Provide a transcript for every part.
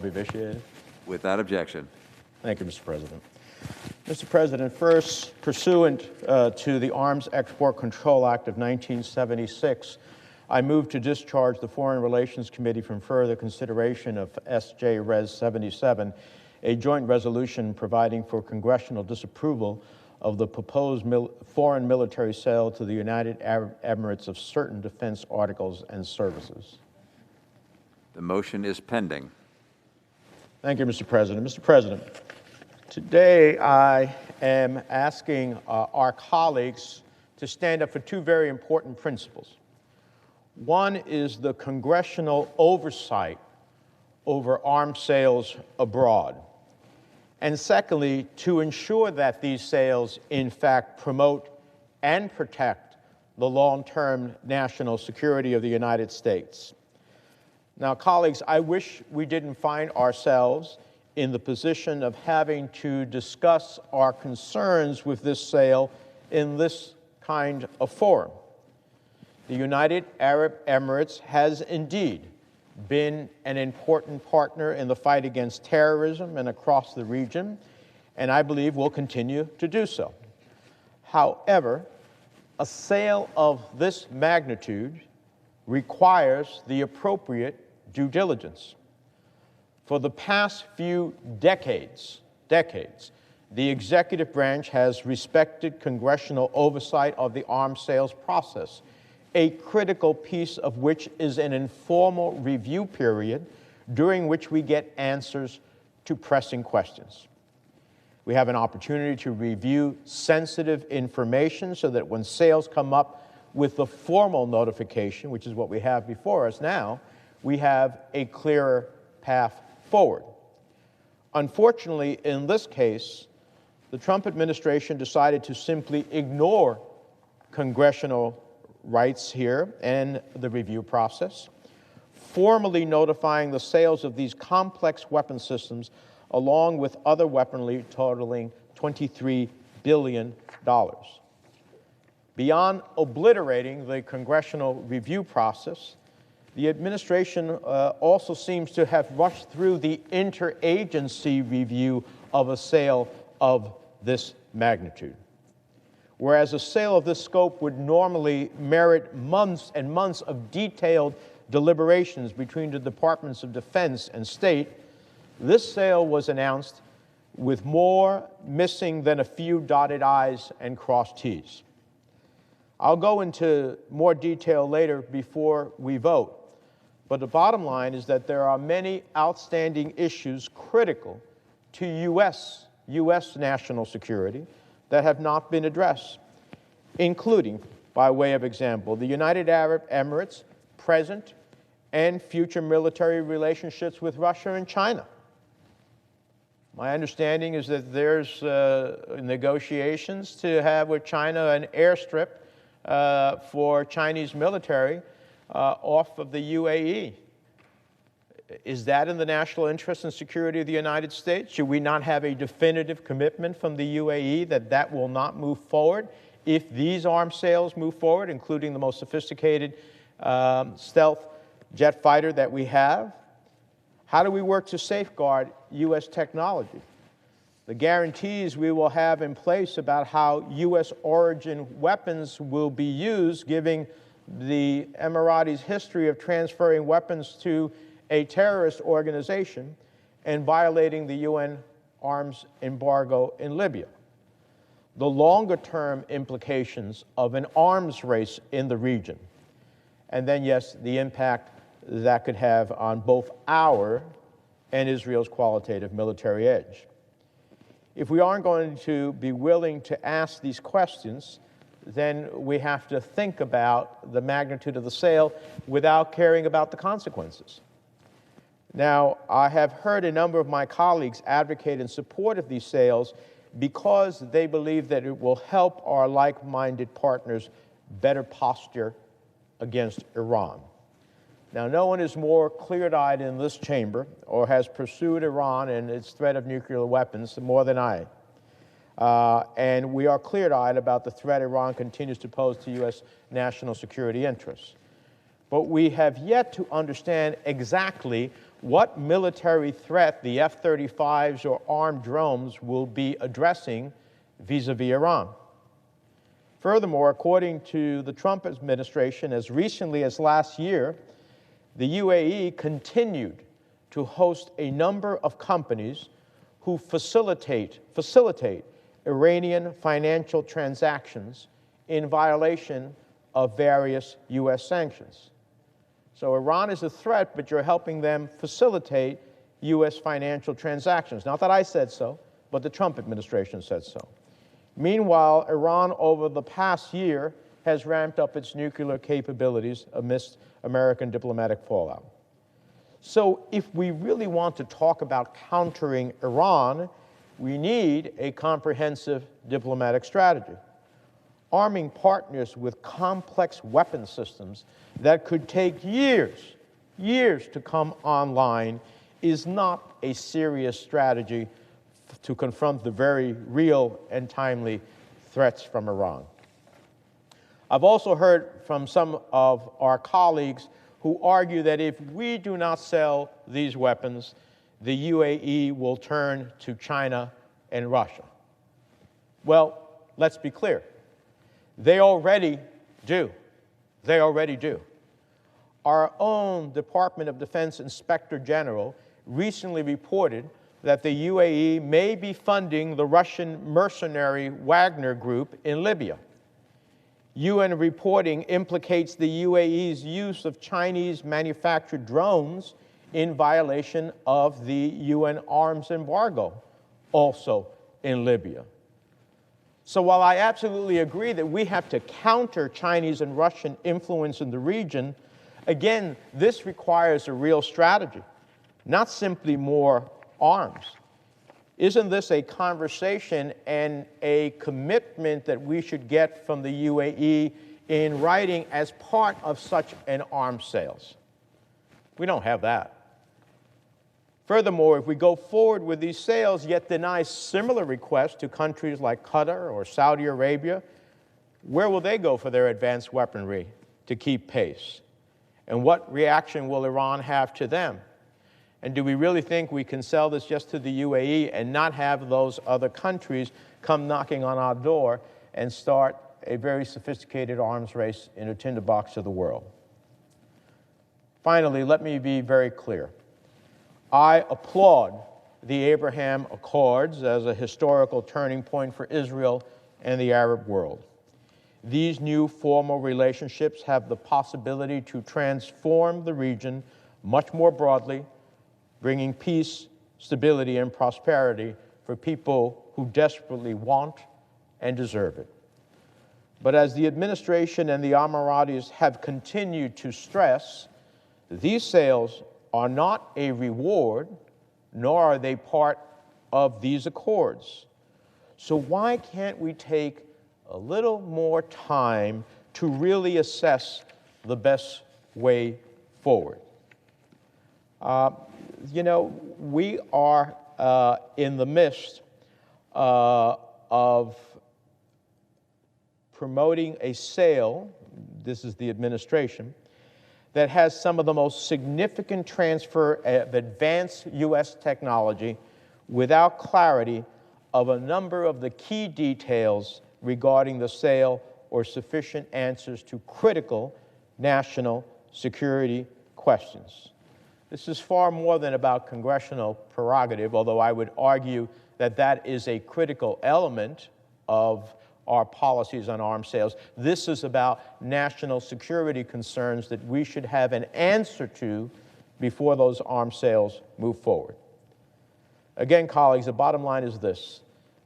Be vitiated. Without objection. Thank you, Mr. President. Mr. President, first, pursuant to the Arms Export Control Act of 1976, I move to discharge the Foreign Relations Committee from further consideration of S.J. Res. 77, a joint resolution providing for congressional disapproval of the proposed foreign military sale to the United Arab Emirates of certain defense articles and services. The motion is pending. Thank you, Mr. President. Mr. President, today I am asking our colleagues to stand up for two very important principles. One is the congressional oversight over arms sales abroad. And secondly, to ensure that these sales, in fact, promote and protect the long-term national security of the United States. Now, colleagues, I wish we didn't find ourselves in the position of having to discuss our concerns with this sale in this kind of forum. The United Arab Emirates has indeed been an important partner in the fight against terrorism and across the region, and I believe will continue to do so. However, a sale of this magnitude requires the appropriate due diligence. For the past few decades, the executive branch has respected congressional oversight of the arms sales process, a critical piece of which is an informal review period during which we get answers to pressing questions. We have an opportunity to review sensitive information so that when sales come up with the formal notification, which is what we have before us now, we have a clearer path forward. Unfortunately, in this case, the Trump administration decided to simply ignore congressional rights here and the review process, formally notifying the sales of these complex weapon systems along with other weaponry totaling $23 billion. Beyond obliterating the congressional review process, the administration also seems to have rushed through the interagency review of a sale of this magnitude. Whereas a sale of this scope would normally merit months and months of detailed deliberations between the Departments of Defense and State, this sale was announced with more missing than a few dotted I's and crossed T's. I'll go into more detail later before we vote, but the bottom line is that there are many outstanding issues critical to U.S. national security that have not been addressed, including, by way of example, the United Arab Emirates' present and future military relationships with Russia and China. My understanding is that there's negotiations to have with China an airstrip for Chinese military off of the UAE. Is that in the national interest and security of the United States? Should we not have a definitive commitment from the UAE that that will not move forward if these arms sales move forward, including the most sophisticated stealth jet fighter that we have? How do we work to safeguard U.S. technology? The guarantees we will have in place about how U.S. origin weapons will be used, given the Emiratis' history of transferring weapons to a terrorist organization and violating the UN arms embargo in Libya. The longer-term implications of an arms race in the region. And then, yes, the impact that could have on both our and Israel's qualitative military edge. If we aren't going to be willing to ask these questions, then we have to think about the magnitude of the sale without caring about the consequences. Now, I have heard a number of my colleagues advocate in support of these sales because they believe that it will help our like-minded partners better posture against Iran. Now, no one is more clear-eyed in this chamber or has pursued Iran and its threat of nuclear weapons more than I. And we are clear-eyed about the threat Iran continues to pose to U.S. national security interests. But we have yet to understand exactly what military threat the F-35s or armed drones will be addressing vis-a-vis Iran. Furthermore, according to the Trump administration, as recently as last year, the UAE continued to host a number of companies who facilitate Iranian financial transactions in violation of various U.S. sanctions. So Iran is a threat, but you're helping them facilitate U.S. financial transactions. Not that I said so, but the Trump administration said so. Meanwhile, Iran over the past year has ramped up its nuclear capabilities amidst American diplomatic fallout. So if we really want to talk about countering Iran, we need a comprehensive diplomatic strategy. Arming partners with complex weapon systems that could take years to come online is not a serious strategy to confront the very real and timely threats from Iran. I've also heard from some of our colleagues who argue that if we do not sell these weapons, the UAE will turn to China and Russia. Well, let's be clear. They already do. They already do. Our own Department of Defense Inspector General recently reported that the UAE may be funding the Russian mercenary Wagner Group in Libya. UN reporting implicates the UAE's use of Chinese-manufactured drones in violation of the UN arms embargo, also in Libya. So while I absolutely agree that we have to counter Chinese and Russian influence in the region, again, this requires a real strategy, not simply more arms. Isn't this a conversation and a commitment that we should get from the UAE in writing as part of such an arms sales? We don't have that. Furthermore, if we go forward with these sales yet deny similar requests to countries like Qatar or Saudi Arabia, where will they go for their advanced weaponry to keep pace? And what reaction will Iran have to them? And do we really think we can sell this just to the UAE and not have those other countries come knocking on our door and start a very sophisticated arms race in a tinderbox of the world? Finally, let me be very clear. I applaud the Abraham Accords as a historical turning point for Israel and the Arab world. These new formal relationships have the possibility to transform the region much more broadly, bringing peace, stability, and prosperity for people who desperately want and deserve it. But as the administration and the Emiratis have continued to stress, these sales are not a reward, nor are they part of these accords. So why can't we take a little more time to really assess the best way forward? You know, we are in the midst of promoting a sale, this is the administration, that has some of the most significant transfer of advanced U.S. technology without clarity of a number of the key details regarding the sale or sufficient answers to critical national security questions. This is far more than about congressional prerogative, although I would argue that that is a critical element of our policies on arms sales. This is about national security concerns that we should have an answer to before those arms sales move forward. Again, colleagues, the bottom line is this.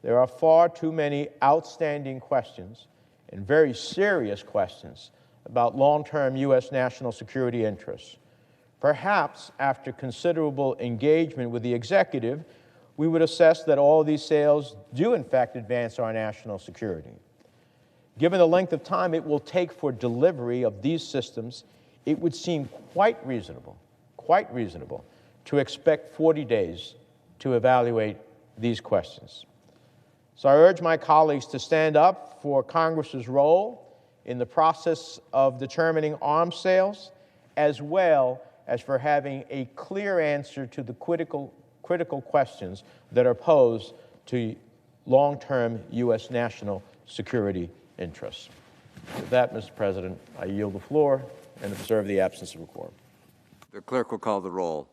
There are far too many outstanding questions and very serious questions about long-term U.S. national security interests. Perhaps after considerable engagement with the executive, we would assess that all of these sales do in fact advance our national security. Given the length of time it will take for delivery of these systems, it would seem quite reasonable to expect 40 days to evaluate these questions. So I urge my colleagues to stand up for Congress's role in the process of determining arms sales, as well as for having a clear answer to the critical questions that are posed to long-term U.S. national security interests. With that, Mr. President, I yield the floor and observe the absence of a quorum. The clerk will call the roll.